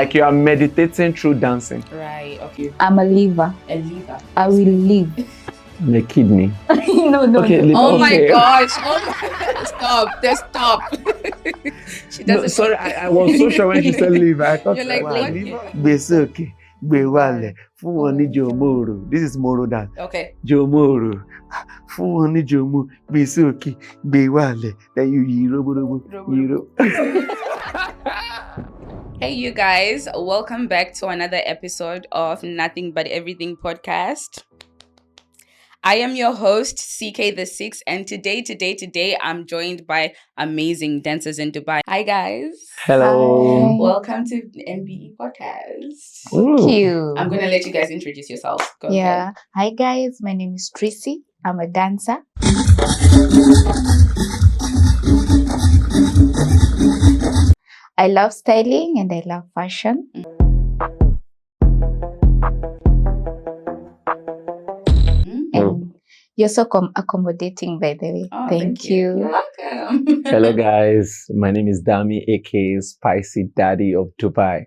Like you are meditating through dancing. Right, okay. I'm a liver. A liver. I will live. I'm a kidney. no. Okay, Oh my okay. gosh. Oh my Stop. Just stop. She doesn't. No, sorry, I was so sure when she said liver. I thought, You're like, wow, what? liver? Besoke, bewale, fuwani jomoro. This is moro dance. Okay. Jomoro, fuwani jomo, besoke, bewale. Then you yiro. Hey, you guys. Welcome back to another episode of Nothing But Everything podcast. I am your host, CK the Six, and today, I'm joined by amazing dancers in Dubai. Hi, guys. Hello. Hi. Welcome to the NBE podcast. Thank you. I'm going to let you guys introduce yourselves. Go ahead. Yeah. Hi guys, my name is Tracy. I'm a dancer. I love styling and I love fashion. And you're so accommodating, by the way. Oh, thank you. You're welcome. Hello, guys. My name is Dami, aka Spicy Daddy of Dubai.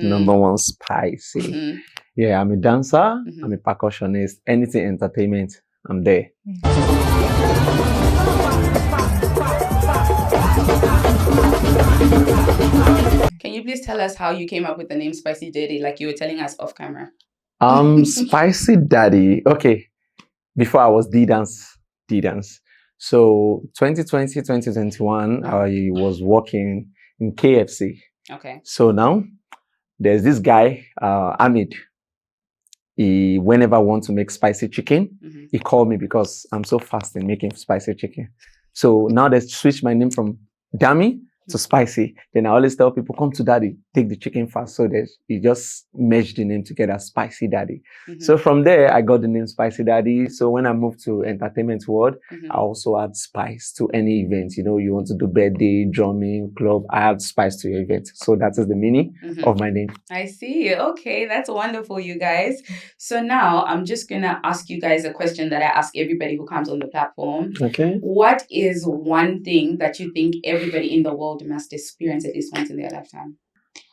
Number one, spicy. Yeah, I'm a dancer. I'm a percussionist. Anything entertainment, I'm there. Can you please tell us how you came up with the name Spicy Daddy, like you were telling us off camera? Spicy Daddy. Okay, before I was D-Dance. So 2020, 2021, I was working in KFC. Okay. So now there's this guy, Ahmed. He, whenever I want to make spicy chicken, he called me because I'm so fast in making spicy chicken. So now they switched my name from Dami to Spicy. Then I always tell people, come to Daddy, take the chicken fast. So he just merged the name together, Spicy Daddy. So from there, I got the name Spicy Daddy. So when I moved to entertainment world, I also add spice to any event. You know, you want to do birthday, drumming, club, I add spice to your event. So that is the meaning of my name. I see. Okay, that's wonderful, you guys. So now I'm just going to ask you guys a question that I ask everybody who comes on the platform. Okay. What is one thing that you think everybody in the world must experience at least once in their lifetime?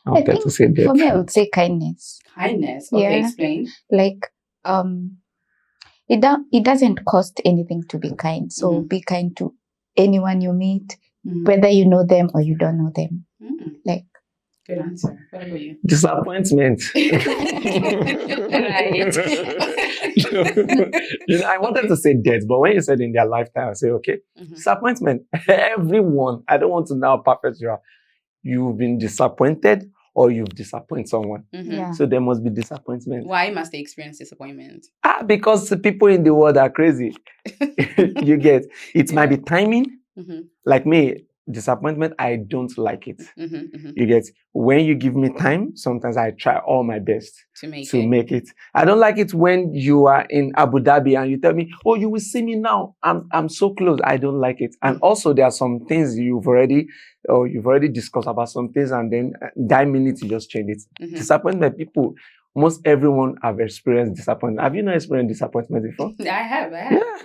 I think to say that. For me, I would say kindness. Kindness. Okay, Yeah. explain. Like, it doesn't cost anything to be kind. So be kind to anyone you meet, whether you know them or you don't know them. Like, good answer. What about you? Disappointment. Right. You know, I wanted to say death, but when you said in their lifetime, I say, okay, disappointment. Everyone, I don't want to now perfect you. You've been disappointed or you've disappointed someone. yeah. So there must be disappointment. Why must they experience disappointment? Because the people in the world are crazy. You get, it might be timing. Like me, disappointment, I don't like it. You get, when you give me time, sometimes I try all my best To make it. I don't like it when you are in Abu Dhabi and you tell me, oh, you will see me now. I'm so close. I don't like it. And also there are some things you've already discussed about some things, and then that minute you just change it. Disappointment, people, most everyone have experienced disappointment. Have you not experienced disappointment before? I have.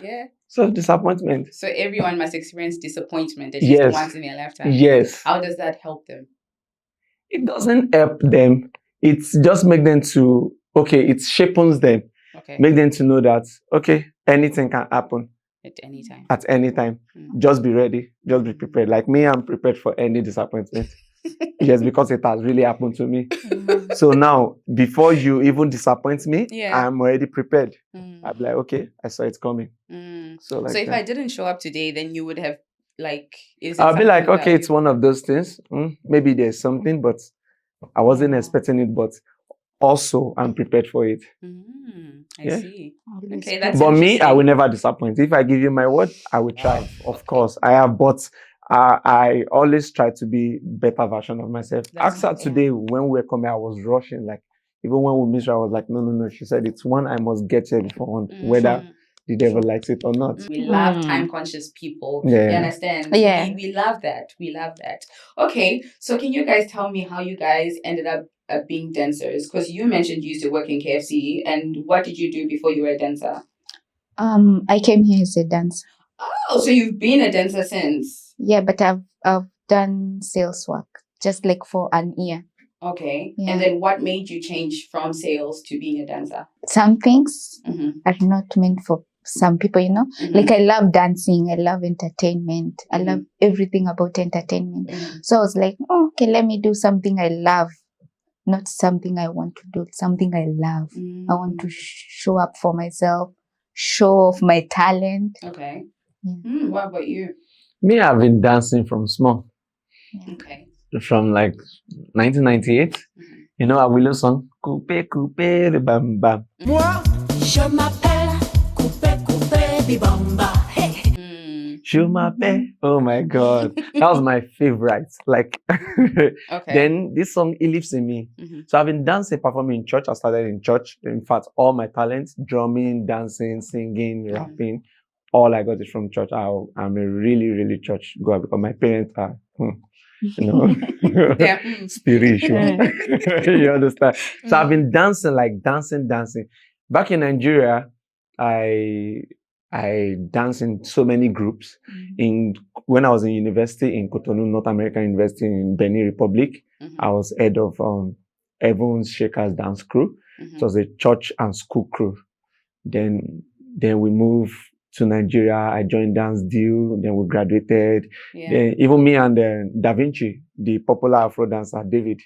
Yeah. So disappointment. So everyone must experience disappointment at least once in their lifetime. Yes. How does that help them? It doesn't help them. It's just make them to, okay, it shapens them. Okay. Make them to know that, okay, anything can happen. At any time. Just be ready. Just be prepared. Like me, I'm prepared for any disappointment. Yes, because it has really happened to me. So now, before you even disappoint me, I'm already prepared. I'll be like, okay, I saw it coming. So if I didn't show up today, then you would have I'll be like, okay, it's one of those things. Maybe there's something, but I wasn't expecting it. But also, I'm prepared for it. I see. Okay, that's. But me, I will never disappoint. If I give you my word, I will try. Of course, I have, but I always try to be better version of myself. Actually, today when we were coming, I was rushing. Like even when we missed her, I was like, no. She said it's one I must get here before one, whether the devil likes it or not. We love time-conscious people. Yeah. You understand? Yeah. We love that. We love that. Okay, so can you guys tell me how you guys ended up being dancers? Because you mentioned you used to work in KFC, and what did you do before you were a dancer? I came here as a dancer. Oh, so you've been a dancer since? Yeah, but I've done sales work just like for an year. Okay. Yeah. And then what made you change from sales to being a dancer? Some things Mm-hmm. are not meant for some people, you know. Mm-hmm. Like I love dancing, I love entertainment, I love everything about entertainment. So I was like, oh, okay, let me do something I love, not something I want to do, something I love. I want to show up for myself, show off my talent. Okay. Yeah. What about you? Me, I've been dancing from small. Yeah. Okay. From like 1998. You know a Willow song? Coupe, coupe, de bam bam. Moi, je m'appelle Coupé Coupé Bibamba. Hey. Je m'appelle. Oh my God. That was my favorite. Like, Okay. then this song, it lives in me. So I've been dancing, performing in church. I started in church. In fact, all my talents, drumming, dancing, singing, rapping, all I got is from church. I'm a really, really church goer because my parents are, you know, spiritual. You understand? So I've been dancing, like dancing. Back in Nigeria, I danced in so many groups. When I was in university in Cotonou, North American University in Benin Republic, I was head of Evans Shakers dance crew. It was a church and school crew. Then we moved to Nigeria. I joined Dance Deal. Then we graduated. Then even me and Da Vinci, the popular Afro dancer David,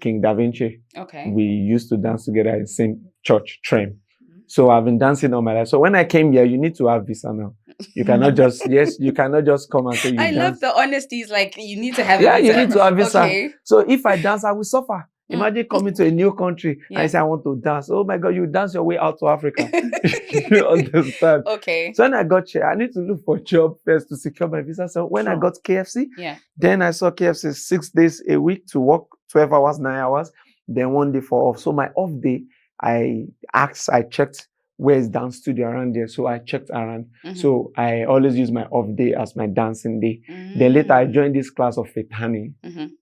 King Da Vinci, we used to dance together in the same church, Trem. So I've been dancing all my life. So when I came here, you need to have visa now. You cannot just, you cannot just come and say you I dance. love the honesty. It's like, you need to have a Yeah, visa. you need to have visa. Okay. So if I dance, I will suffer. Imagine coming to a new country and I say I want to dance. Oh my God, you dance your way out to Africa. You understand? Okay. So when I got here, I need to look for a job first to secure my visa. So when I got KFC, then I saw KFC 6 days a week to work 12 hours, 9 hours, then 1 day for off. So my off day, I checked where is dance studio around there. So I checked around. So I always use my off day as my dancing day. Then later I joined this class of Fetani.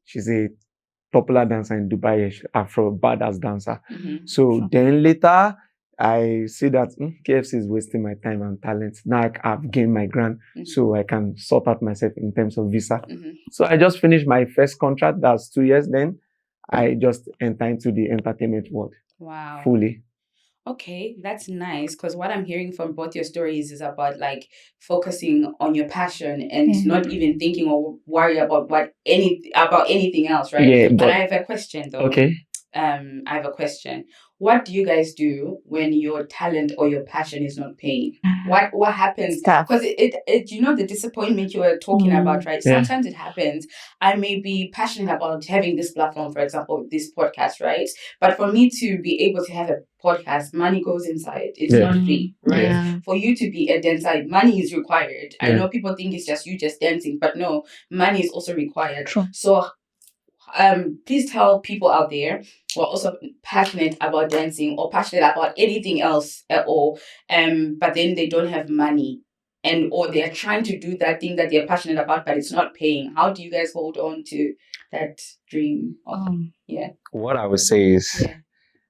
She's a popular dancer in Dubai, Afro badass dancer. So then later I see that KFC is wasting my time and talent. Now I've gained my grant, so I can sort out myself in terms of visa. So I just finished my first contract. That's 2 years. Then I just entered into the entertainment world. Wow. Fully. Okay, that's nice, because what I'm hearing from both your stories is about like focusing on your passion and not even thinking or worry about anything else, right? Yeah, but I have a question though. Okay. I have a question. What do you guys do when your talent or your passion is not paying? What happens? Because it you know the disappointment you were talking about, right? Yeah. Sometimes it happens. I may be passionate about having this platform, for example, this podcast, right? But for me to be able to have a podcast, money goes inside. It's not free, right? Yeah. For you to be a dancer, money is required. I know people think it's just you just dancing, but no, money is also required. True. So please tell people out there who are also passionate about dancing or passionate about anything else at all, but then they don't have money, or they're trying to do that thing that they're passionate about, but it's not paying. How do you guys hold on to that dream? What I would say is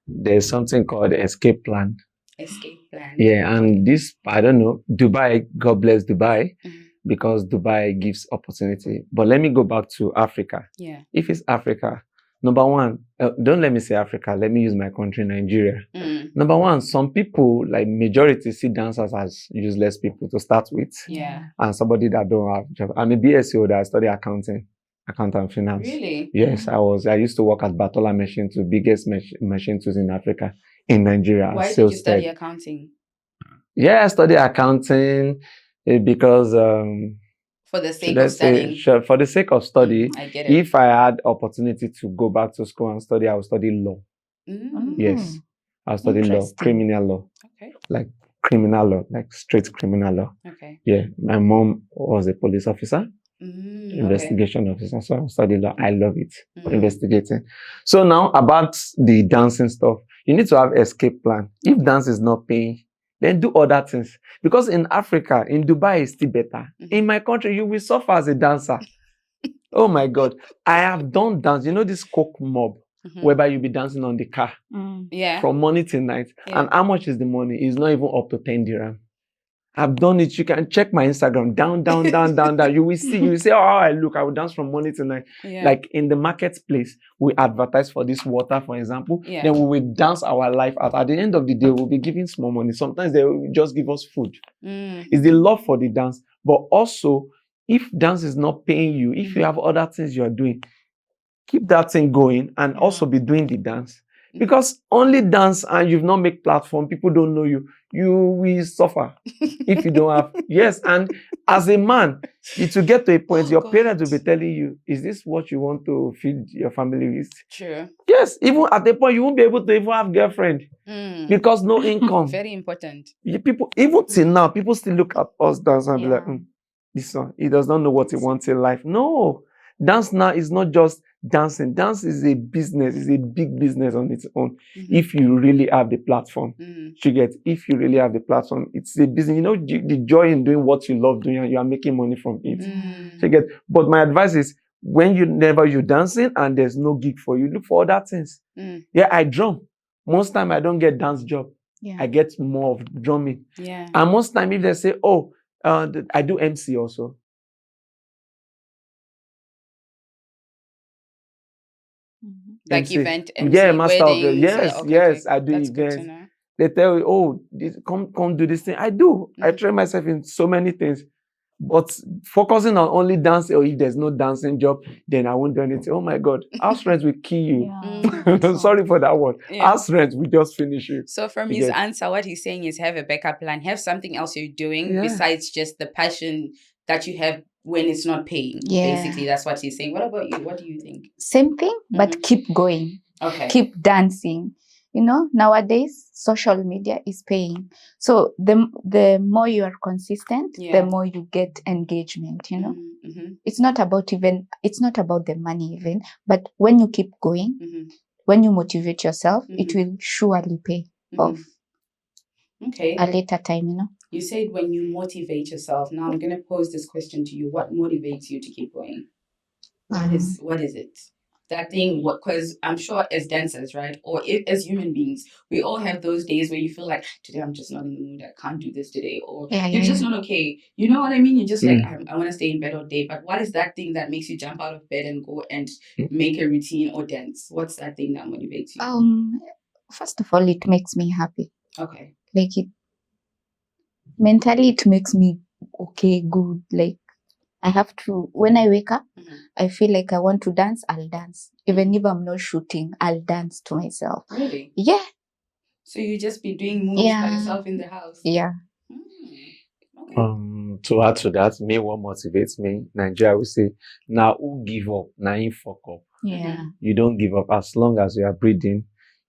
there's something called escape plan. Escape plan. Yeah, and this, I don't know, Dubai, God bless Dubai, because Dubai gives opportunity. But let me go back to Africa. Yeah. If it's Africa, number one, don't let me say Africa, let me use my country, Nigeria. Number one, some people, like majority, see dancers as useless people to start with. Yeah. And somebody that don't have job. I'm a BSc holder, I study accounting and finance. Really? Yes, I used to work at Batola Machine Tools, biggest machine tools in Africa, in Nigeria. Why did you study accounting? Yeah, I studied accounting because for the sake of studying. For the sake of study. I get it. If I had opportunity to go back to school and study, I would study law. Yes, I would study law, criminal law. Okay. Like criminal law, like straight criminal law. Okay. Yeah, my mom was a police officer. Investigation officer, so I study law. I love it, investigating. So now about the dancing stuff, you need to have escape plan. If dance is not paying, then do other things. Because in Africa, in Dubai, it's still better. In my country, you will suffer as a dancer. Oh my God. I have done dance. You know this coke mob, whereby you'll be dancing on the car Yeah. from morning till night. Yeah. And how much is the money? It's not even up to 10 dirham. I've done it. You can check my Instagram. Down. You will see. You will say, oh, how I look. I will dance from morning to night. Yeah. Like in the marketplace, we advertise for this water, for example. Yeah. Then we will dance our life out. At the end of the day, we'll be giving small money. Sometimes they will just give us food. It's the love for the dance. But also, if dance is not paying you, if you have other things you're doing, keep that thing going and also be doing the dance. Because only dance and you've not made platform, people don't know you, you will suffer if you don't have. Yes, and as a man, it will get to a point, your parents will be telling you, is this what you want to feed your family with? True. Yes, even at the point, you won't be able to even have girlfriend because no income. Very important. People, even till now, people still look at us dance and be like, this one, he does not know what he wants in life. No, dance now is not just dancing. Dance is a business. It's a big business on its own. If you really have the platform, you get. If you really have the platform, it's a business. You know the joy in doing what you love doing, and you are making money from it. You get. But my advice is, when you're dancing and there's no gig for you, look for other things. Yeah, I drum. Most time I don't get dance job. I get more of drumming. Yeah. And most time if they say, oh, I do MC also. Like MC. event MC, yeah, master weddings. of yes, okay, yes, I do That's good to events. know. They tell you, oh, come do this thing. I do. I train myself in so many things. But focusing on only dance, or if there's no dancing job, then I won't do anything. Oh my God, house rent will kill you. Sorry for that one. House rent will just finish you. So from his answer, what he's saying is have a backup plan, have something else you're doing besides just the passion that you have when it's not paying. Basically, that's what he's saying. What about you? What do you think? Same thing, but keep going. Okay. Keep dancing. You know, nowadays social media is paying. So the more you are consistent, the more you get engagement, you know. It's not about the money even, but when you keep going, when you motivate yourself, it will surely pay off. Okay. A later time, you know. You said when you motivate yourself. Now I'm gonna pose this question to you. What motivates you to keep going? What is it? That thing, because I'm sure as dancers, right, or as human beings, we all have those days where you feel like, today I'm just not in the mood, I can't do this today, or you're just not okay. You know what I mean? You're just like, I want to stay in bed all day. But what is that thing that makes you jump out of bed and go and make a routine or dance? What's that thing that motivates you? First of all, it makes me happy. Okay. Like mentally, it makes me okay, good. Like I have to, when I wake up, I feel like I want to dance, I'll dance. Even if I'm not shooting, I'll dance to myself. Really? Yeah. So you just be doing moves by yourself in the house? Yeah. Okay. To add to that, me, what motivates me, Nigeria will say, now who give up, now you fuck up. Yeah. You don't give up. As long as you are breathing,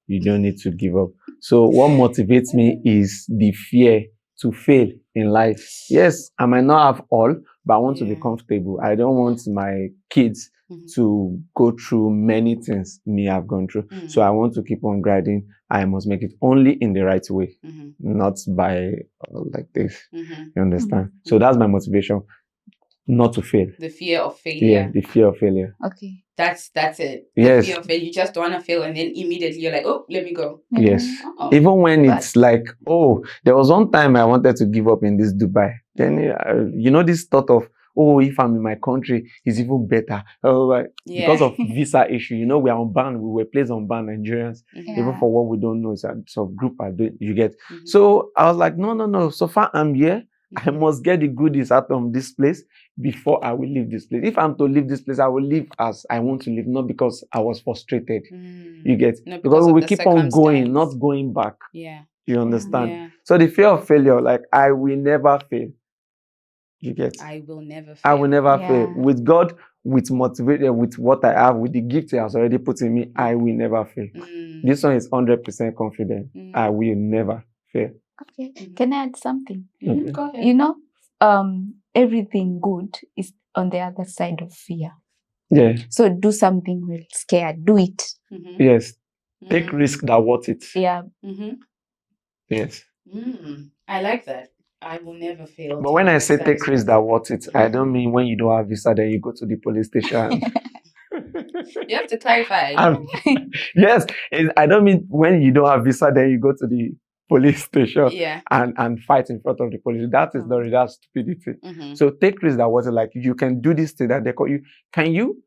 you don't need to give up. So what motivates me is the fear to fail in life. Yes, I might not have all, but I want to be comfortable. I don't want my kids to go through many things me have gone through. So I want to keep on grinding. I must make it only in the right way, not by like this. You understand? So that's my motivation, not to fail. The fear of failure. Yeah, the fear of failure. Okay. That's it. Yes. The fear of failure. You just don't want to fail, and then immediately you're like, oh, let me go. Yes. Oh. Even when it's like, oh, there was one time I wanted to give up in this Dubai. Then, you know, this thought of, oh, if I'm in my country, it's even better. Because of visa issue, you know, we are on ban. We were placed on ban, Nigerians. Even for what we don't know, so group are doing, you get. So I was like, no. So far I'm here. I must get the goodies out of this place before I will leave this place. If I'm to leave this place, I will leave as I want to leave, not because I was frustrated. You get? No, because we keep on going, not going back. Yeah. You understand? Yeah. So the fear of failure, like I will never fail. You get? I will never fail. I will never fail. With God, with motivation, with what I have, with the gift He has already put in me, I will never fail. This one is 100% confident. I will never fail. Okay. Can I add something? Go ahead. You know, everything good is on the other side of fear. Yeah. So do something with scared. Do it. Yes. Take risk that worth it. Yeah. Yes. I like that. I will never fail. But when I say That take is risks that worth it, I don't mean when you don't have visa, then you go to the police station. You have to clarify. Yes, I don't mean when you don't have visa, then you go to the police station Yeah. and fight in front of the police. That is not that's stupidity. So take risks that was like you can do this thing that they call you. Can you?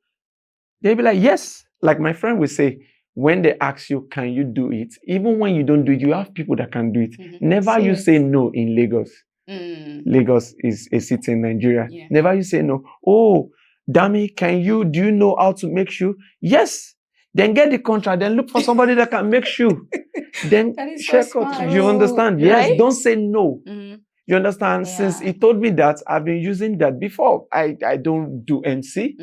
They'll be like, yes. Like my friend will say, when they ask you, can you do it? Even when you don't do it, you have people that can do it. Never you say no in Lagos. Lagos is a city in Nigeria. Yeah. Never you say no. Oh, Dami, do you know how to make shoe? Yes. Then get the contract. Then look for somebody that can make shoe. Then That is so check smart. out. You understand? Yes. Right? Don't say no. You understand? Yeah. Since he told me that, I've been using that before. I don't do MC.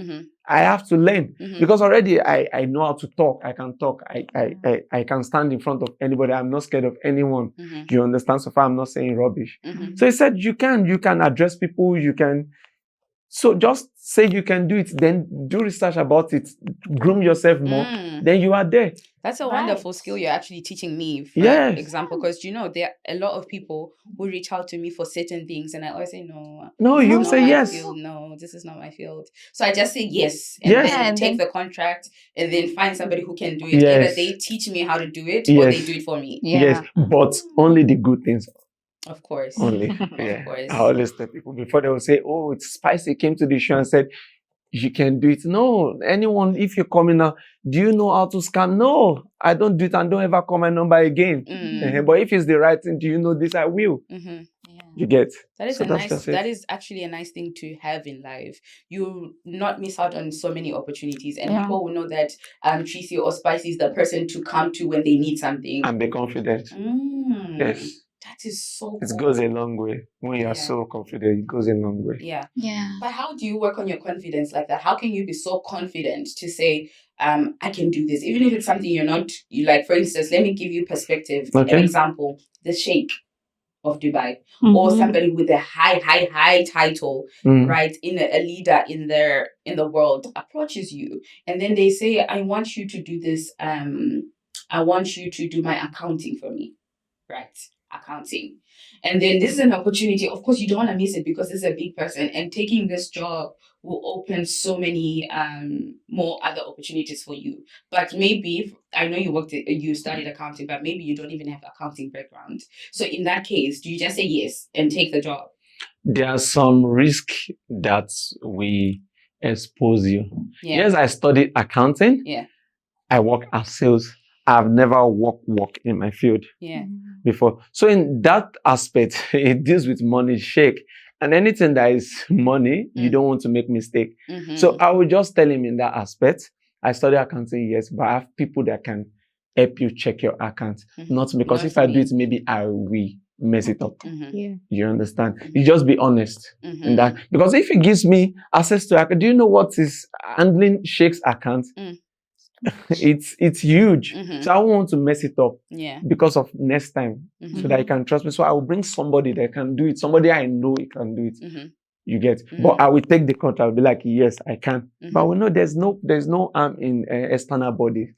I have to learn because already I know how to talk. I can talk. I can stand in front of anybody. I'm not scared of anyone. You understand? So far, I'm not saying rubbish. So he said, you can address people. You can. So just say you can do it. Then do research about it. Groom yourself more. Then you are there. That's a wonderful skill you're actually teaching me, for example, because there are a lot of people who reach out to me for certain things, and I always say no. No, you say yes. Field. No, this is not my field. So I just say yes, and then take the contract, and then find somebody who can do it. Yes. Either they teach me how to do it, or they do it for me. Yeah. Yes, but only the good things. Of course. Only. Of course. I always tell people before they will say, oh, it's spicy, came to the show and said, you can do it. No, anyone, if you're coming now, do you know how to scam? No, I don't do it and don't ever call my number again. But if it's the right thing, do you know this? I will. You get. That is that is actually a nice thing to have in life. You not miss out on so many opportunities, and people will know that Tracy or Spicy is the person to come to when they need something. And be confident. Yes. That is so It goes a long way. When you are so confident, it goes a long way. Yeah. Yeah. But how do you work on your confidence like that? How can you be so confident to say, I can do this? Even if it's something you're not, for instance, let me give you perspective. An example, the Sheikh of Dubai, or somebody with a high title, right? A leader in the world approaches you, and then they say, I want you to do this. I want you to do my accounting for me, right? Accounting. And then this is an opportunity. Of course, you don't want to miss it because this is a big person, and taking this job will open so many more other opportunities for you. But maybe, I know you studied accounting, but maybe you don't even have accounting background. So in that case, do you just say yes and take the job? There are some risks that we expose you. Yeah. Yes, I studied accounting. Yeah. I work as sales. I've never worked in my field before. So in that aspect, it deals with money, shake. And anything that is money, you don't want to make mistake. So I will just tell him in that aspect, I study accounting, yes, but I have people that can help you check your account. Not because if I do it, maybe I will mess it up. You understand? You just be honest in that. Because if it gives me access to account, do you know what is handling Shake's account? It's huge. So I want to mess it up because of next time so that you can trust me. So I will bring somebody that can do it, somebody I know he can do it. You get. But I will take the contract. I'll be like, yes, I can. But we know there's no harm in external body.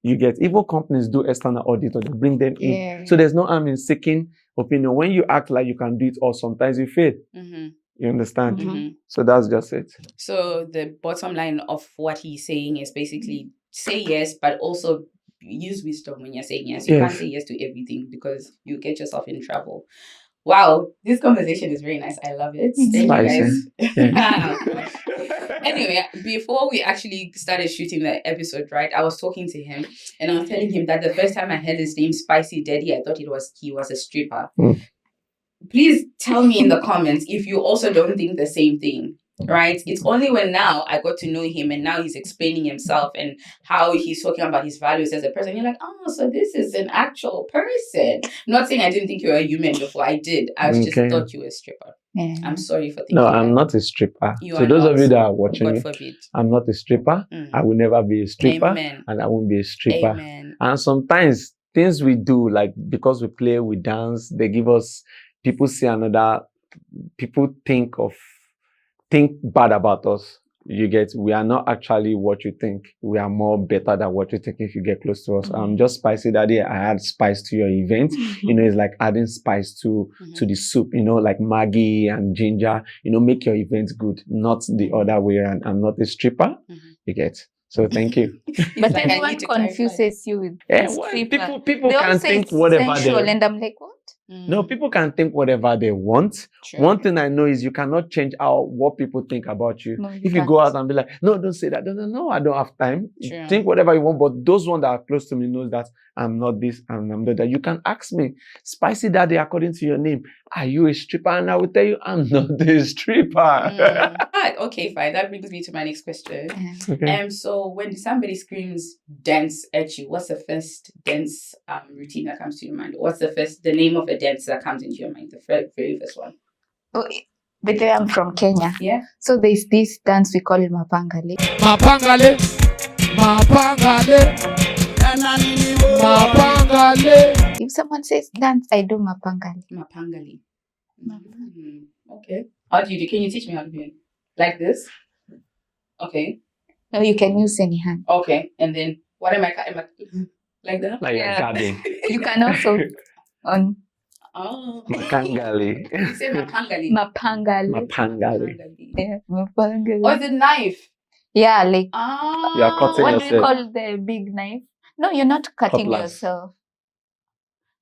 You get. Even companies do external audit or they bring them in. So there's no harm in seeking opinion. When you act like you can do it, or sometimes you fail. You understand? So that's just it. So the bottom line of what he's saying is basically say yes, but also use wisdom when you're saying yes. You can't say yes to everything because you get yourself in trouble. Wow, this conversation is very nice. I love it. Thank you guys. Anyway, before we actually started shooting the episode, right, I was talking to him and I was telling him that the first time I heard his name, Spicy Daddy, I thought he was a stripper. Please tell me in the comments if you also don't think the same thing. Right? It's only when now I got to know him and now he's explaining himself and how he's talking about his values as a person. You're like, oh, so this is an actual person. Not saying I didn't think you were a human before. I did. I just thought you were a stripper. I'm sorry for thinking I'm not a stripper. So those of you that are watching, God forbid. I'm not a stripper. I will never be a stripper. Amen. And I won't be a stripper. Amen. And sometimes things we do, like because we play, we dance, they give us, people see another, people think bad about us. You get, we are not actually what you think. We are more better than what you think if you get close to us. Just Spicy Daddy, I add spice to your event. You know, it's like adding spice to the soup, you know, like Maggi and ginger, you know, make your event good, not the other way around. I'm not a stripper. You get. So thank you. But like, I everyone need to clarify. confuses you with Well, stripper. people They all can say think it's whatever sensual, they and I'm like, what? No, people can think whatever they want. True. One thing I know is you cannot change out what people think about you. No, you If you can't. go out and be like, no, don't say that. No, I don't have time. True. Think whatever you want, but those ones that are close to me knows that I'm not this and I'm not that. You can ask me, Spicy Daddy, according to your name, are you a stripper? And I will tell you, I'm not a stripper. Okay, fine. That brings me to my next question. Okay. So when somebody screams dance at you, what's the first dance routine that comes to your mind? What's the name of a dance that comes into your mind? The very first one. Oh, but I'm from Kenya. Yeah. So there's this dance we call Mapangale. Mapangale, mapangale, mapangale. If someone says dance, I do Mapangale. Mapangali. Okay. How do you do? Can you teach me how to do it? Like this? Okay. No, you can use any hand. Okay. And then what am I like that? Like a garden. You can also on Oh. Makangali. You say mapangali. Mapangale. Mapangali. Yeah, Mapangale. Or is it knife? Yeah, like You are cutting what do you yourself. call the big knife? No, you're not cutting Cutlass. yourself.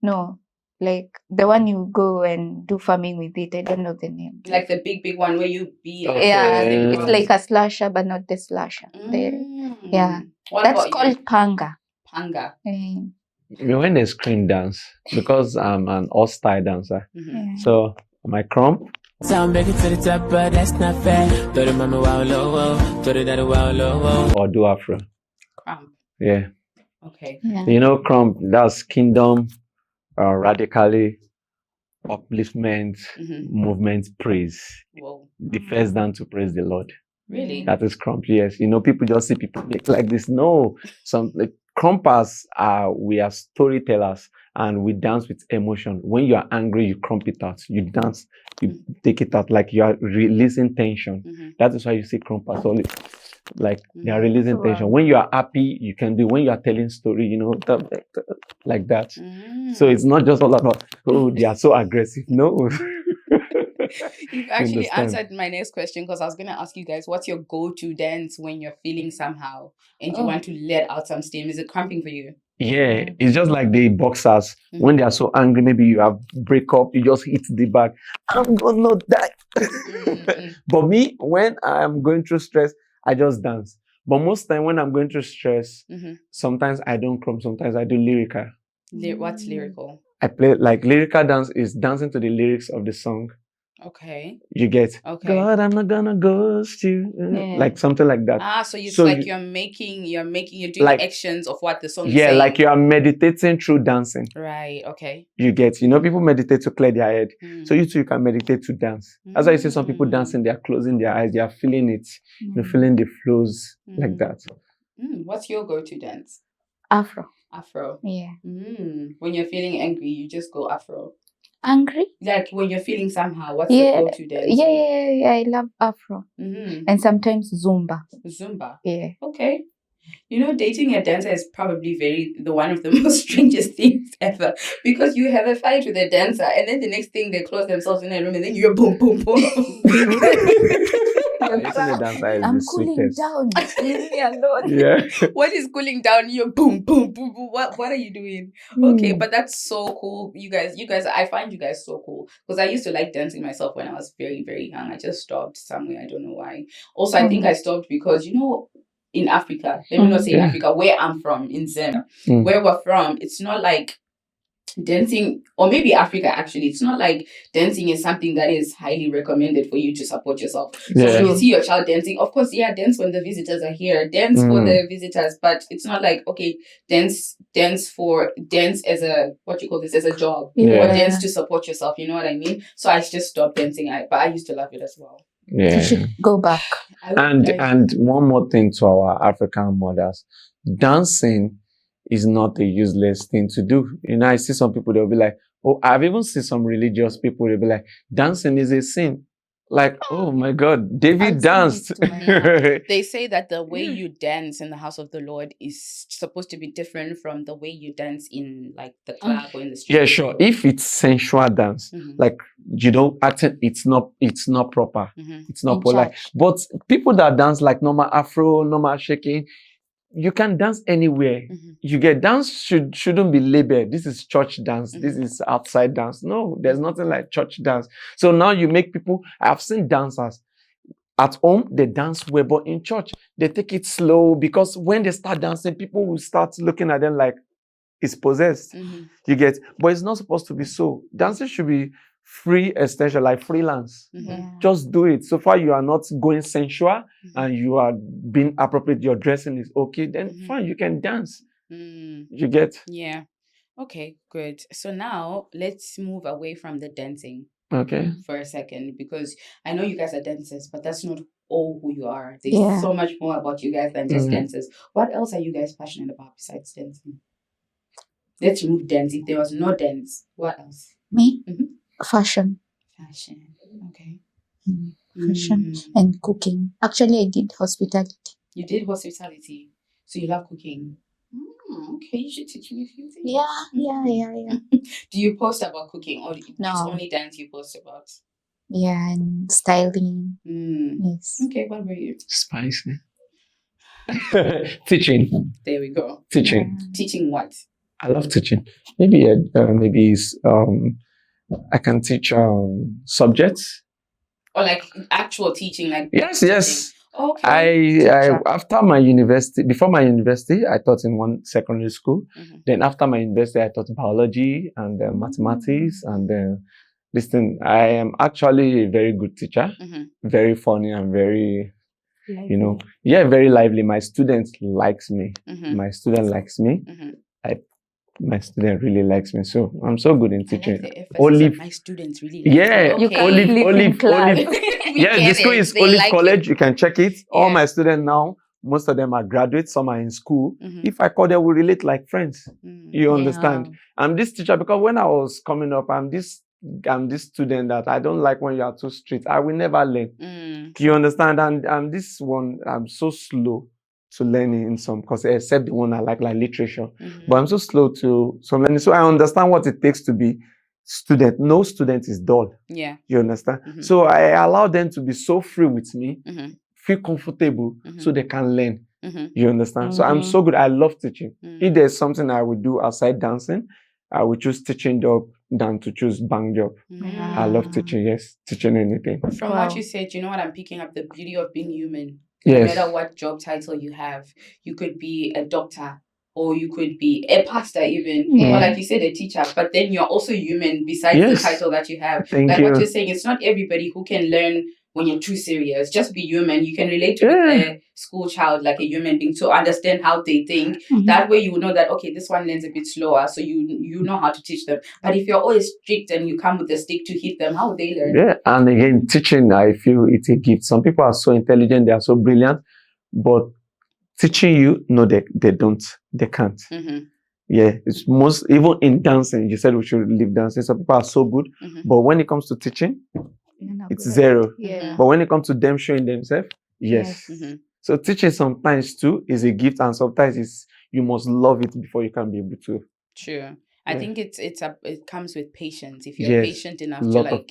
No, like the one you go and do farming with it. I don't know the name. Like the big one where you be. Okay. Yeah, Okay. it's like a slasher, but not the slasher. Yeah. What That's about called panga. panga. When they scream dance, because I'm an all-style dancer, so my crump, So I'm making to the top, but that's not fair. Throw the mama wow low, throw the daddy wow low. or do afro. Crump. Yeah. Okay. Yeah. You know, crump, that's kingdom, radically, upliftment, movement, praise. Whoa. The first dance to praise the Lord. Really? That is crump, yes. You know, people just see people make like this. No, some like crumpers we are storytellers and we dance with emotion. When you are angry, you crump it out. You dance, you take it out like you are releasing tension. That is why you see crumpers only. Like they are releasing tension. When you are happy, you can do. When you are telling story, you know, like that. So it's not just all about, oh, they are so aggressive. No. You've actually answered my next question because I was going to ask you guys, what's your go-to dance when you're feeling somehow and you want to let out some steam? Is it cramping for you? Yeah, it's just like the boxers. When they are so angry, maybe you have break up, you just hit the back. I'm gonna die. But me, when I'm going through stress, I just dance. But most time when I'm going through stress, sometimes I don't crump, sometimes I do lyrical. What's lyrical? I play like lyrical dance is dancing to the lyrics of the song. Okay. You get, okay. God, I'm not gonna ghost you. Like something like that. So it's like you're doing like, actions of what the song is saying. Yeah, like you are meditating through dancing. Right, okay. You get, you know, people meditate to clear their head. So you too, you can meditate to dance. That's why you see some people dancing, they are closing their eyes, they are feeling it. They're feeling the flows like that. What's your go-to dance? Afro. Afro. Yeah. When you're feeling angry, you just go Afro. Angry? Like when you're feeling somehow, what's the go-to dance? Yeah. I love Afro. And sometimes Zumba. Zumba? Yeah. Okay. You know, dating a dancer is probably one of the most strangest things ever, because you have a fight with a dancer and then the next thing they close themselves in a room and then you're boom, boom, boom. I'm cooling down. Leave me alone. Yeah. What is cooling down? You're boom, boom, boom, boom. What are you doing? Okay, but that's so cool. You guys, I find you guys so cool because I used to like dancing myself when I was very, very young. I just stopped somewhere. I don't know why. Also, I think I stopped because, you know, in Africa, let me not say in Africa, where I'm from, in Zim, where we're from, it's not like dancing, or maybe Africa actually, it's not like dancing is something that is highly recommended for you to support yourself. So when you see your child dancing, of course, dance when the visitors are here, dance for the visitors, but it's not like, okay, dance as a, as a job, or dance to support yourself, you know what I mean? So I just stopped dancing, but I used to love it as well. Yeah. You should go back. And one more thing to our African mothers, dancing is not a useless thing to do. You know, I see some people, they'll be like, oh, I've even seen some religious people, they'll be like, dancing is a sin. Like, oh my God, David I'll send danced. it to my mom. They say that the way you dance in the house of the Lord is supposed to be different from the way you dance in like the club or in the street. Yeah, sure. If it's sensual dance, like acting, it's not proper. It's not In polite. church. But people that dance like normal Afro, normal shaking, you can dance anywhere. You get dance shouldn't be labeled. This is church dance. This is outside dance. No, there's nothing like church dance. So now you make people. I've seen dancers at home, they dance well, but in church, they take it slow because when they start dancing, people will start looking at them like it's possessed. You get, but it's not supposed to be so. Dancing should be free extension, like freelance. Yeah. Just do it. So far, you are not going sensual and you are being appropriate. Your dressing is okay. Then fine, you can dance. You get? Yeah. Okay, good. So now let's move away from the dancing Okay. for a second, because I know you guys are dancers, but that's not all who you are. There's Yeah. so much more about you guys than just dancers. What else are you guys passionate about besides dancing? Let's remove dance. If there was no dance, what else? Me? Fashion. Fashion. Okay. Fashion and cooking. Actually, I did hospitality. You did hospitality, so you love cooking. Okay, you should teach me a few things. Yeah. Do you post about cooking, or it's No. only dance you post about? Yeah, and styling. Yes. Okay, what were you? Spicy. Teaching. There we go. Teaching. Teaching what? I love teaching. Maybe it's, I can teach subjects. Or like actual teaching, like Yes. teaching. Okay. I after my university, before my university, I taught in one secondary school. Then after my university, I taught biology and mathematics and this thing. I am actually a very good teacher, very funny and very, very lively. My students likes me. My student likes me. My student really likes me, so I'm so good in teaching. Olive, my students really like yeah, me. Okay. Olive. Yeah, the school is Olive like College. You can check it. All Yeah. my students now, most of them are graduates. Some are in school. If I call them, we relate like friends. You understand? I'm this teacher because when I was coming up, I'm this student that I don't like when you are too strict. I will never learn. You understand? And I'm this one. I'm so slow to learning in some courses, except the one I like literature. But I'm so slow to some learning. So I understand what it takes to be student. No student is dull. Yeah. You understand? So I allow them to be so free with me, feel comfortable, so they can learn. You understand? So I'm so good. I love teaching. If there's something I would do outside dancing, I would choose teaching job than to choose bank job. I love teaching. Yes, teaching anything. From what you said, you know what I'm picking up? The beauty of being human. Yes. No matter what job title you have, you could be a doctor or you could be a pastor even, or like you said, a teacher, but then you're also human besides the title that you have. Thank like you. what you're saying, it's not everybody who can learn when you're too serious. Just be human. You can relate to a school child like a human being to understand how they think. That way you will know that, okay, this one learns a bit slower, so you know how to teach them. But if you're always strict and you come with a stick to hit them, how would they learn? Yeah, and again, teaching, I feel it's a gift. Some people are so intelligent, they are so brilliant, but teaching you, no, they don't. They can't. Yeah, it's most, even in dancing, you said we should leave dancing. Some people are so good, but when it comes to teaching, it's zero. But when it comes to them showing themselves, yes. So teaching sometimes too is a gift, and sometimes you must love it before you can be able to. True. I think it comes with patience. If you're patient enough to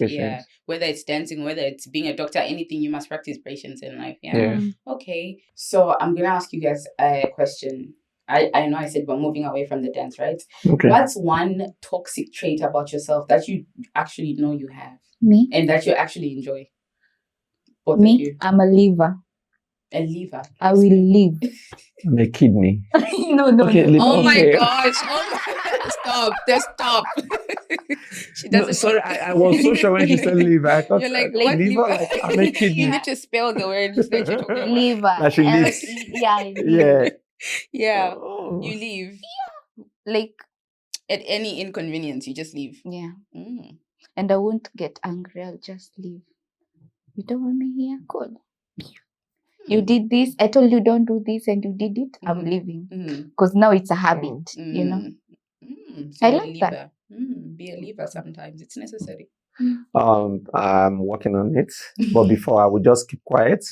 whether it's dancing, whether it's being a doctor, anything, you must practice patience in life. Yeah. Okay. So I'm gonna ask you guys a question. I know I said we're moving away from the dance, right? Okay. What's one toxic trait about yourself that you actually know you have? Me? And that you actually enjoy? Both Me? of you. I'm a liver. A liver. I will live. I'm a kidney. No. Okay, Oh my okay. gosh. Stop. Just stop. She doesn't. No, sorry, I was so sure when she said liver. I thought You're like, what what liver? liver? Like, I'm a kidney. You need to spell the words that you're talking about. Liver. That she lives. Yeah. Yeah. Oh. You leave. Like, At any inconvenience, you just leave. yeah. And I won't get angry. I'll just leave. You don't want me here? Cool. You did this. I told you don't do this, and you did it. I'm leaving because now it's a habit. You know. So I you're a like that. leaver. Be a leaver sometimes. It's necessary. I'm working on it. But before I would just keep quiet.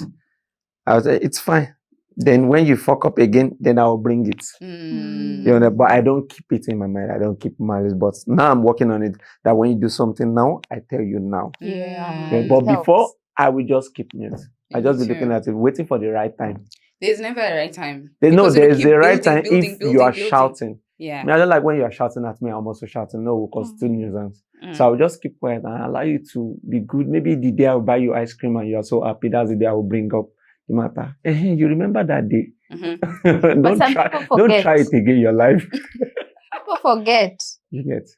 I would say it's fine. Then when you fuck up again, then I'll bring it. You know, but I don't keep it in my mind. I don't keep malice. But now I'm working on it. That when you do something now, I tell you now. Yeah. Yeah, it but helps. before, I will just keep mute. I Me just be too. looking at it, waiting for the right time. There's never a right time. No, Because it'll there's keep the right building, time building, if building, you are building. shouting. Yeah. I mean, I don't like when you are shouting at me, I'm also shouting. No, because it's still nuisance. So I'll just keep quiet and allow you to be good. Maybe the day I'll buy you ice cream and you're so happy, that's the day I will bring up the matter. You remember that day? But some people don't forget. try it again in your life. People forget. You get.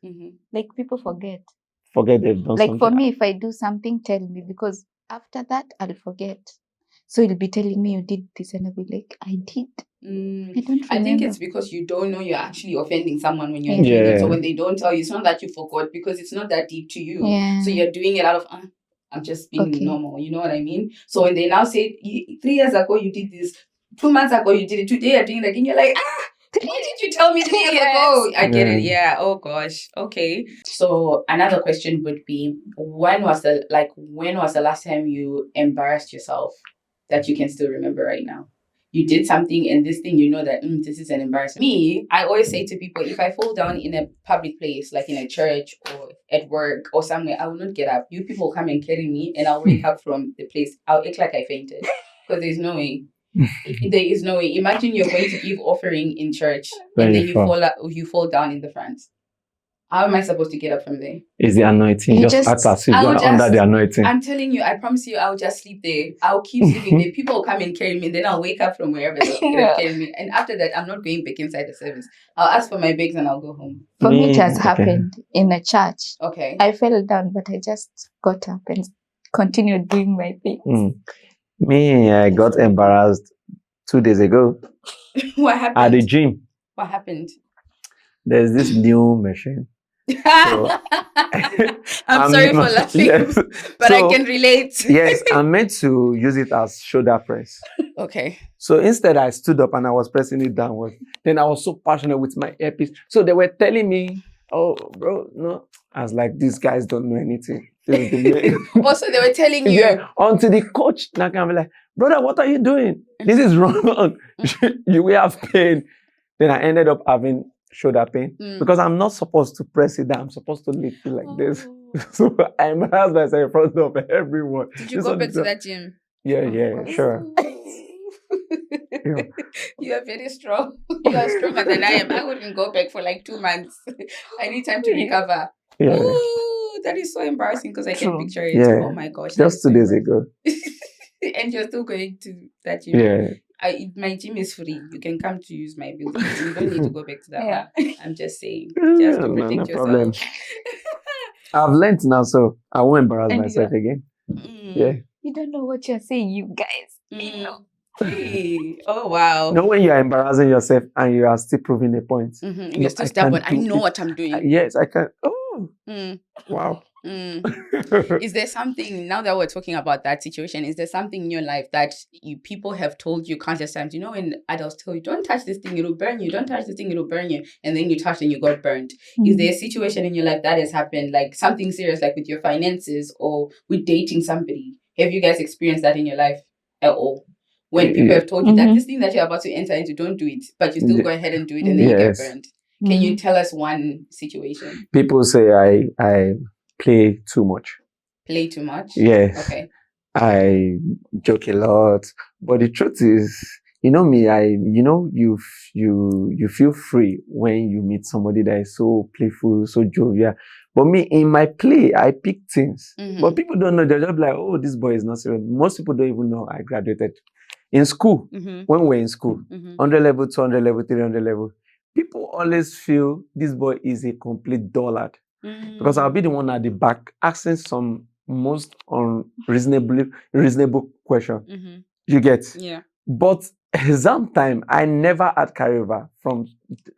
Like people forget. Forget they've done Like something. for me, if I do something, tell me, because after that I'll forget. So you'll be telling me you did this, and I'll be like, I did. I don't remember. I think it's because you don't know you're actually offending someone when you're Yeah. doing it. Yeah. So when they don't tell you, it's not that you forgot, because it's not that deep to you. Yeah. So you're doing it out of, I'm just being Okay. normal. You know what I mean? So when they now say, 3 years ago you did this, 2 months ago you did it, today you're doing it again, you're like, why did you tell me 3 years ago? I get it. Yeah. Oh gosh. Okay. So another question would be, when was the last time you embarrassed yourself that you can still remember right now? You did something, and this thing, you know that this is an embarrassment. Me, I always say to people, if I fall down in a public place, like in a church or at work or somewhere, I will not get up. You people come and carry me, and I'll wake up from the place. I'll act like I fainted, because there's no way. There is no way. Imagine you're going to give offering in church, and then you fall down in the front. How am I supposed to get up from there? Is the anointing. You Just act as if I you will are under just- the anointing. I'm telling you, I promise you, I'll just sleep there. I'll keep sleeping there. People will come and carry me, then I'll wake up from wherever they've carried me. And after that, I'm not going back inside the service. I'll ask for my bags and I'll go home. For me, it has Okay. happened in a church. Okay. I fell down, but I just got up and continued doing my thing. Me, I got embarrassed 2 days ago What at the happened? gym. What happened? There's this new machine. I'm sorry for laughing, Yes. but I So, can relate. Yes, I'm meant to use it as shoulder press. Okay. So instead, I stood up and I was pressing it downward. Then I was so passionate with my earpiece. So they were telling me, "Oh, bro, no." I was like, "These guys don't know anything." Also, they were telling you. Yeah, until the coach now can be like, "Brother, what are you doing? This is wrong. You will have pain." Then I ended up having shoulder pain because I'm not supposed to press it down. I'm supposed to lift it like this. So I embarrassed myself in front of everyone. Did you go back to that gym? Yeah, sure. Yeah. You are very strong. You are stronger than I am. I wouldn't go back for like 2 months. I need time to recover. Yeah. Ooh, that is so embarrassing, because I can picture it. Yeah. Oh my gosh. Just 2 days ago. And you're still going to that gym. Yeah. My gym is free. You can come to use my building. You don't need to go back to that Yeah. one. I'm just saying. Just to No protect yourself. problem. I've learned now, so I won't embarrass And myself again. Mm. Yeah. You don't know what you're saying, you guys. Mm. Hey. Oh wow. You know when you are embarrassing yourself and you are still proving a point. And No, you're still I stubborn. can't I do know it. what I'm doing. Yes, I can. Oh, Mm. wow. Is there something, now that we're talking about that situation, is there something in your life that people have told you countless times? You know, when adults tell you, don't touch this thing, it'll burn you. Don't touch this thing, it'll burn you. And then you touched and you got burned. Is there a situation in your life that has happened, like something serious, like with your finances or with dating somebody? Have you guys experienced that in your life at all? When people have told you that this thing that you're about to enter into, don't do it, but you still go ahead and do it, and then you get burned. Can you tell us one situation? People say I play too much. Play too much? Yes. Okay. I joke a lot, but the truth is, you know me. You feel free when you meet somebody that is so playful, so jovial. But me, in my play, I pick things. But people don't know. They're just like, "Oh, this boy is not serious." Most people don't even know I graduated in school. When we're in school, 100 level, 200 level, 300 level, people always feel this boy is a complete dullard. Because I'll be the one at the back asking some most reasonable question. You get? Yeah. But exam time, I never had carryover from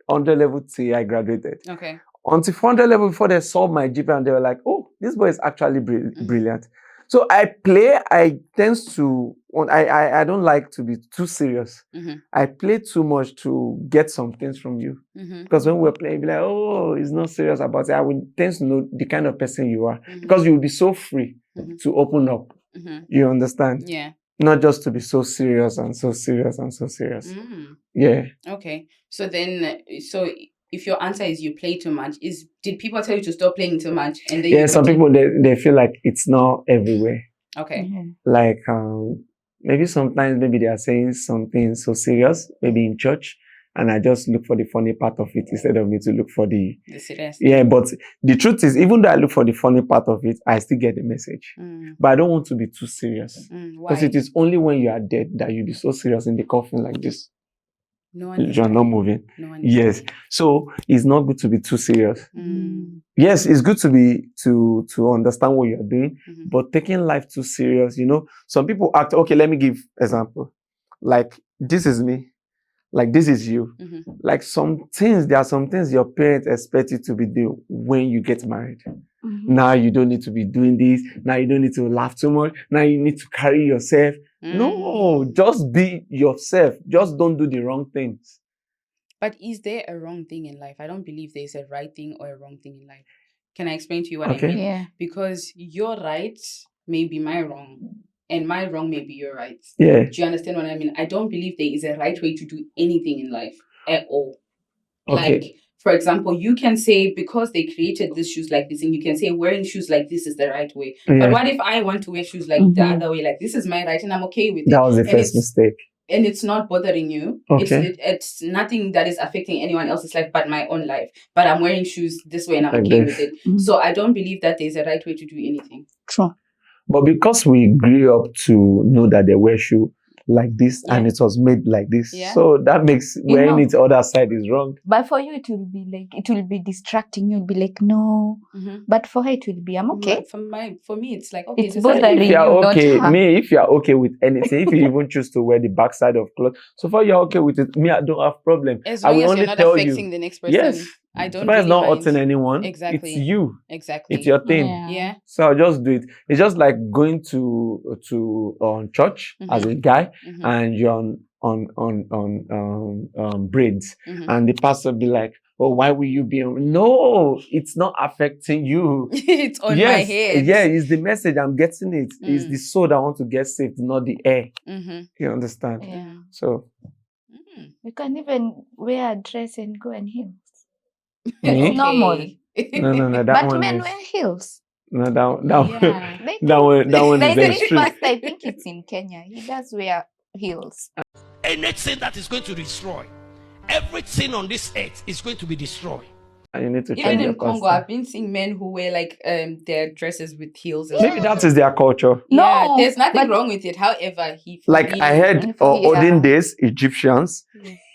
100 level till I graduated. Okay. Until 400 level before they saw my GPA and they were like, "Oh, this boy is actually brilliant." So I tend to I don't like to be too serious. I play too much to get some things from you. Because when we're playing, be like, oh, it's not serious about it. I would tend to know the kind of person you are. Because you'll be so free to open up. You understand? Yeah. Not just to be so serious and so serious and so serious. Yeah. Okay. So then, so if your answer is you play too much, did people tell you to stop playing too much? And then some people, they feel like it's not everywhere. Okay. Like, maybe sometimes maybe they are saying something so serious, maybe in church, and I just look for the funny part of it instead of me to look for the serious. Yeah, but the truth is, even though I look for the funny part of it, I still get the message. But I don't want to be too serious. Because it is only when you are dead that you be so serious in the coffin like this. No one You're not moving. No one yes. So it's not good to be too serious. Yes, it's good to be to understand what you're doing, but taking life too serious, some people act, okay, let me give example. Like, this is me. Like, this is you. Like, there are some things your parents expect you to be doing when you get married. Now you don't need to be doing this. Now you don't need to laugh too much. Now you need to carry yourself. No, just be yourself. Just don't do the wrong things. But is there a wrong thing in life? I don't believe there's a right thing or a wrong thing in life. Can I explain to you what I mean? Yeah. Because your right may be my wrong, and my wrong may be your right. Yeah. Do you understand what I mean? I don't believe there is a right way to do anything in life at all. Okay. Like, for example, you can say, because they created these shoes like this, and you can say wearing shoes like this is the right way. Yeah. But what if I want to wear shoes like the other way? Like, this is my right and I'm okay with it. That was the first mistake. And it's not bothering you. Okay. It's nothing that is affecting anyone else's life but my own life. But I'm wearing shoes this way and I'm okay with it. So I don't believe that there's a right way to do anything. True. But because we grew up to know that they wear shoe like this and it was made like this, so that makes wearing it the other side is wrong. But for you, it will be distracting. You'll be like, no. But for her, it will be, I'm okay. For me, it's like, okay. It's bothering if you're okay, not her. if you're okay with anything, if you even choose to wear the backside of clothes, so far you're okay with it. Me, I don't have problem. As long as you're not affecting the next person. Yes. I don't It's really not mind. hurting anyone. Exactly. It's you. Exactly. It's your thing. Yeah. So I'll just do it. It's just like going to church as a guy and you're on braids and the pastor be like, oh, why will you be on? No, it's not affecting you. It's on my head. Yeah, it's the message. I'm getting it. It's the soul that I want to get saved, not the air. You understand? Yeah. So You can even wear a dress and go in heels. Me? It's normal. No, that But one men is wear heels. no that one That one is very extreme. fast, I think it's in Kenya. He does wear heels. Anything that is going to destroy, everything on this earth is going to be destroyed. And you need to Even check in your Congo, pastor. I've been seeing men who wear like their dresses with heels. Maybe that is their culture. Yeah, No, there's nothing but- wrong with it. However, Like I heard, Yeah. olden days Egyptians,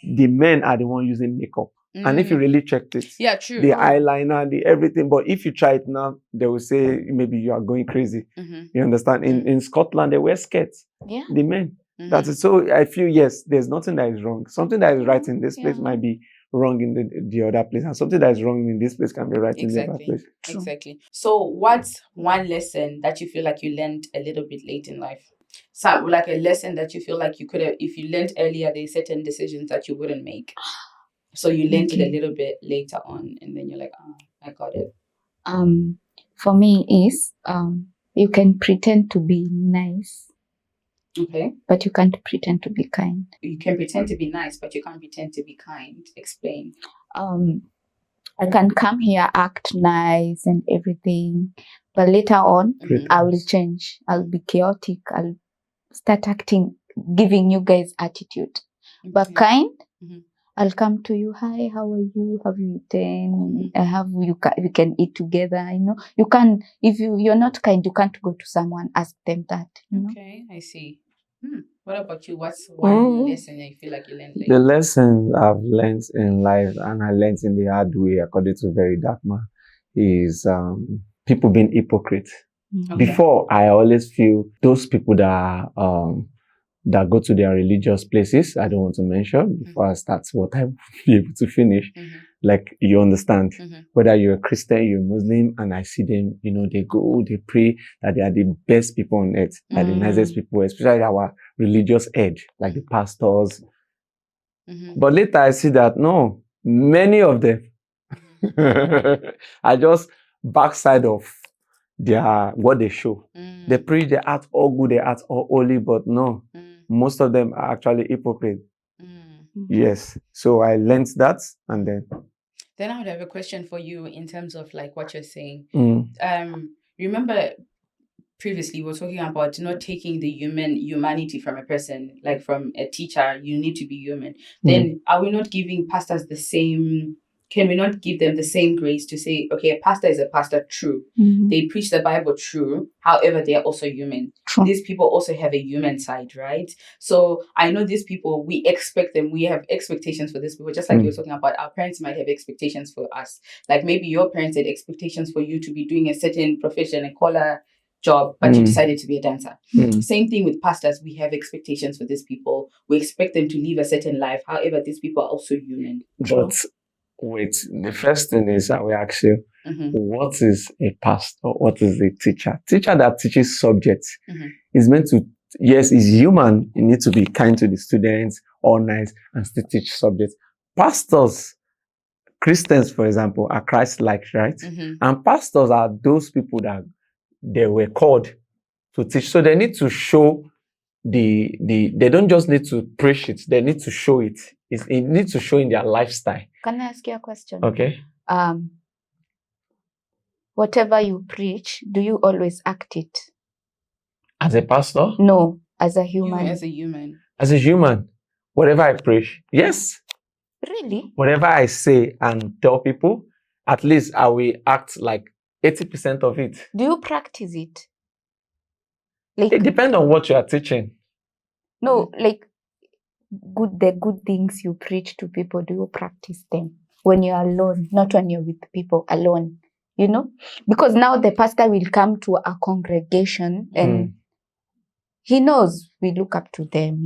the men are the one using makeup. And if you really checked it, true. the eyeliner, the everything. But if you try it now, they will say maybe you are going crazy. You understand? In Scotland, they wear skirts. Yeah. The men. That is so. I feel yes, there's nothing that is wrong. Something that is right in this place might be wrong in the other place, and something that is wrong in this place can be right in the other place. Exactly. So, what's one lesson that you feel like you learned a little bit late in life? So, like a lesson that you feel like you could have, if you learned earlier, there's certain decisions that you wouldn't make. So you learned it a little bit later on, and then you're like, oh, I got it. For me is you can pretend to be nice. Okay. But you can't pretend to be kind. You can pretend to be nice, but you can't pretend to be kind. Explain. I can come here, act nice and everything, but later on, I will change. I'll be chaotic. I'll start acting, giving you guys attitude. But kind, I'll come to you. Hi, how are you? Have you eaten? We can eat together. You can. If you're not kind, you can't go to someone, ask them that. Okay, I see. What about you? What's one lesson you feel like you learned later? The lesson I've learned in life, and I learned in the hard way, according to Very Dark Man, is people being hypocrite. Okay. Before, I always feel those people that that go to their religious places. I don't want to mention before I start what I will be able to finish. Like, you understand, whether you're a Christian, you're a Muslim, and I see them, they go, they pray that they are the best people on earth, like the nicest people, especially our religious edge, like the pastors. But later I see that, no, many of them are just backside of what they show. They preach, they act all good, they act all holy, but no, most of them are actually hypocrites. Yes. So I learned that, and then I would have a question for you in terms of like what you're saying. Remember previously we were talking about not taking the humanity from a person, like from a teacher, you need to be human. Then are we not giving pastors the same? Can we not give them the same grace to say, okay, a pastor is a pastor, true. They preach the Bible, true. However, they are also human. True. These people also have a human side, right? So I know these people, we expect them. We have expectations for these people. Just like you were talking about, our parents might have expectations for us. Like maybe your parents had expectations for you to be doing a certain profession, a collar job, but you decided to be a dancer. Same thing with pastors. We have expectations for these people. We expect them to live a certain life. However, these people are also human. But wait, the first thing is I will ask you, what is a pastor? What is a teacher? Teacher that teaches subjects is meant to, yes, is human. You need to be kind to the students, all nice, and still teach subjects. Pastors, Christians, for example, are Christ-like, right? And pastors are those people that they were called to teach. So they need to show they don't just need to preach it, they need to show it. It needs to show in their lifestyle. Can I ask you a question? Okay. Whatever you preach, do you always act it? As a pastor? No, as a human. You as a human. As a human, whatever I preach, yes. Really? Whatever I say and tell people, at least I will act like 80% of it. Do you practice it? Like, It depends on what you are teaching. No, like the good things you preach to people, do you practice them when you're alone, not when you're with people, alone? Because now the pastor will come to a congregation and he knows we look up to them,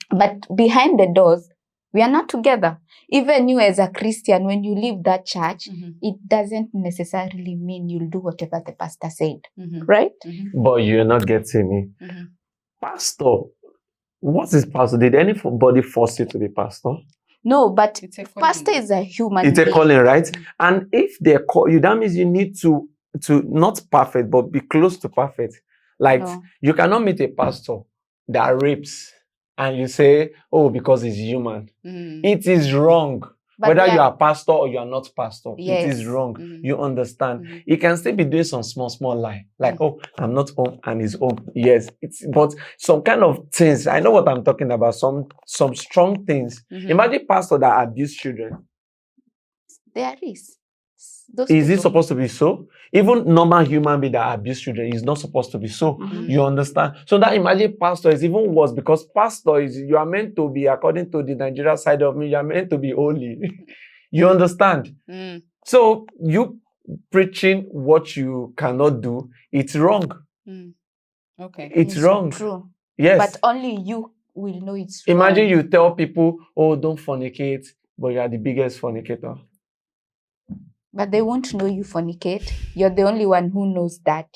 But behind the doors, we are not together. Even you as a Christian, when you leave that church, it doesn't necessarily mean you'll do whatever the pastor said, right? But you're not getting me. Pastor, what is pastor? Did anybody force you to be pastor? No, but It's a pastor is a human It's a being. calling, right? And if they call you, that means you need to not perfect, but be close to perfect. Like, No. you cannot meet a pastor that rapes and you say, oh, because he's human. It is wrong. But Whether yeah. you are pastor or you are not pastor, Yes. it is wrong. You understand? He can still be doing some small lie. Like, oh, I'm not home and he's home. Yes. But some kind of things, I know what I'm talking about, some strong things. Imagine pastor that abuse children. There is. Those Is it people. supposed to be so? Even normal human being that abuse children is not supposed to be so. You understand? So that imagine pastor is even worse, because pastor is, you are meant to be, according to the Nigeria side of me, you are meant to be holy. You understand? So you preaching what you cannot do, it's wrong. Okay. It's wrong. True. Yes. But only you will know it's Imagine wrong. you tell people, oh, don't fornicate, but you are the biggest fornicator. But they won't know you fornicate. You're the only one who knows that,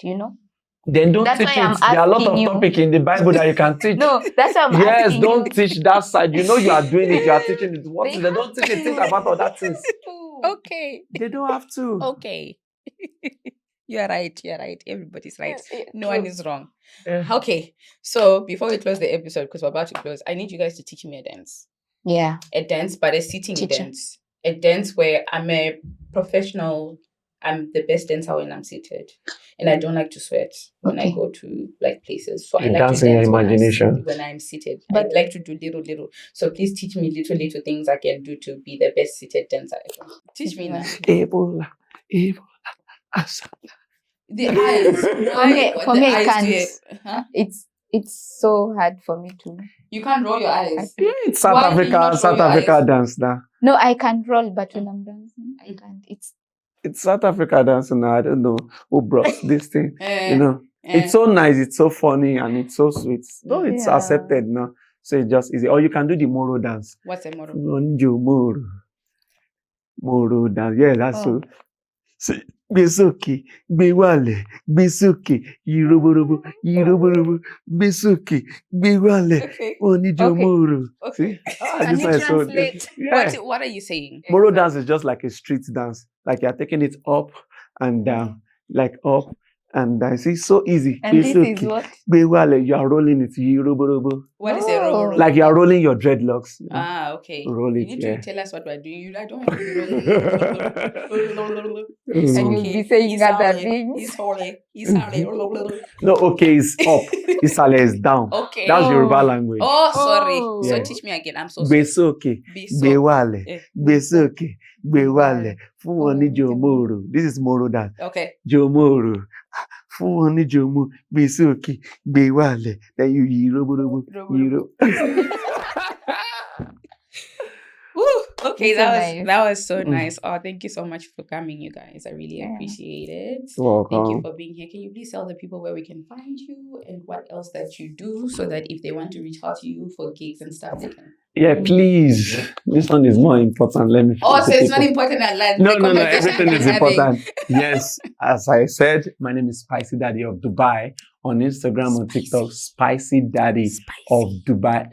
Then don't That's teach why I'm it. There are a lot of asking you. topics in the Bible that you can teach. No, that's what I'm Yes, asking don't you. teach that side. You know you are doing it. You are teaching it. What They is it? Don't teach it. Think about other things. Okay. They don't have to. Okay. You're right. Everybody's right. No true. one is wrong. Yeah. Okay. So before we close the episode, because we're about to close, I need you guys to teach me a dance. Yeah. A dance, but a sitting Teacher. dance. A dance where I'm a professional. I'm the best dancer when I'm seated. And I don't like to sweat when I Okay. go to like places. So I You like to dance in your dance imagination. when I'm seated. But- I'd like to do little. So please teach me little things I can do to be the best seated dancer ever. Teach me now. Ebola. The eyes. For me, I eyes can't. do it. Huh? It's so hard for me to. You can't roll your eyes. Yeah, it's South Why do you not Africa. roll South your Africa eyes? dance now. No, I can roll, but when I'm dancing, I can't. It's South Africa dance now. I don't know who brought this thing. You know. It's so nice, it's so funny, and it's so sweet. No, it's Yeah. accepted now. So it's just easy. Or you can do the Moro dance. What's a moro? Moro. Moro dance. Yeah, that's so. Say, gbé sókè, gbé wálẹ̀, gbé sókè, yí roborobo, gbé sókè, gbé wálẹ̀, Okay. oníjó Okay. Moro. Okay. See? Can this you one is so- translate? Yeah. What are you saying? Moro dance is just like a street dance. Like you're taking it up and down. Like up and down. See, so easy. And Gbé this is sókè, what? gbé wálẹ̀, you are rolling it, yí roborobo. What is a Oh. robo? Like you are rolling your dreadlocks. You know? Ah, okay. Roll You it, need yeah. to tell us what we're doing. I don't want to be rolling. And you'll be saying He's other sorry. things. He's sorry. He's sorry. No, okay, it's up. Isale is down. Okay. That's Oh. Yoruba language. Oh, sorry. Oh. So Yeah. teach me again. I'm so Gbé sorry. sókè, Be gbé so. wálẹ̀, Eh. gbé sókè, gbé wálẹ̀, fún wọn ní Oh, jòmórò. This is Moro dance. Okay. Jòmórò, fún wọn ní jòmó, gbé sókè, gbé wálẹ̀. Then you yí roborobo, yí ro. Woo. Okay, It's so nice. that was so Mm. nice. Oh, thank you so much for coming, you guys. I really Yeah. appreciate it. Welcome. Thank you for being here. Can you please tell the people where we can find you and what else that you do so that if they want to reach out to you for gigs and stuff, they can. Yeah, please. This one is more important. Let me. Oh, so to it's not people. important that like, No, the no, no. conversation Everything we're is having. important. Yes, as I said, my name is Spicy Daddy of Dubai. On Instagram, on TikTok, Spicy Daddy of Dubai.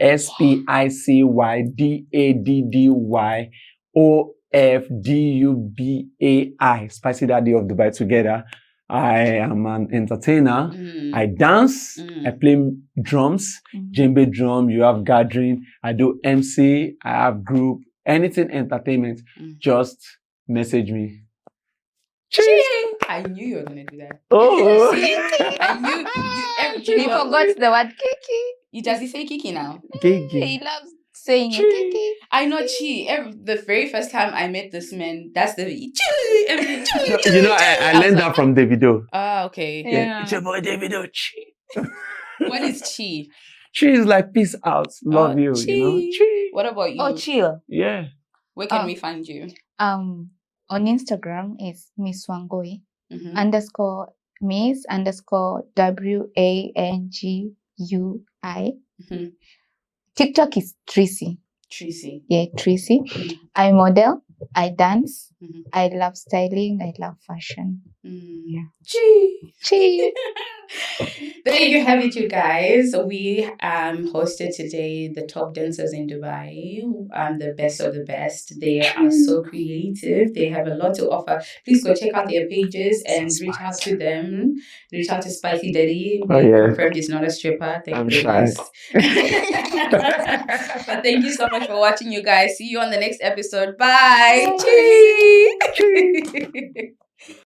SPICYDADDYOFDUBAI. Spicy Daddy of Dubai together. I am an entertainer. Mm. I dance. I play drums, djembe drum. You have gathering. I do MC. I have group. Anything entertainment. Just message me. I knew you were gonna do that. Oh. See? I knew He forgot the word Kiki. You just say Kiki now. Gigi. He loves saying Chi. Kiki. I know Chi. The very first time I met this man, that's the You know, I learned that from Davido. Ah, okay. Yeah. It's your boy Davido. Chi. What is Chi? Chi is like peace out, love you, you know. Chi. Chi. What about you? Oh, chill. Yeah. Where can Oh. we find you? On Instagram is Miss Wangui Mhm. _ Miss _ WANGUI. Mhm. TikTok is Tracy. Tracy. Yeah, Tracy. I model. I dance. Mhm. I love styling. I love fashion. Yeah. Chi. Cheese. There you have it, you guys. We hosted today the top dancers in Dubai. The best of the best. They are so creative. They have a lot to offer. Please go check out their pages and reach out to them. Reach out to Spicy Daddy. Oh, yeah. Confirmed he's not a stripper. Thank I'm goodness. shy. But thank you so much for watching, you guys. See you on the next episode. Bye. Bye. Cheese.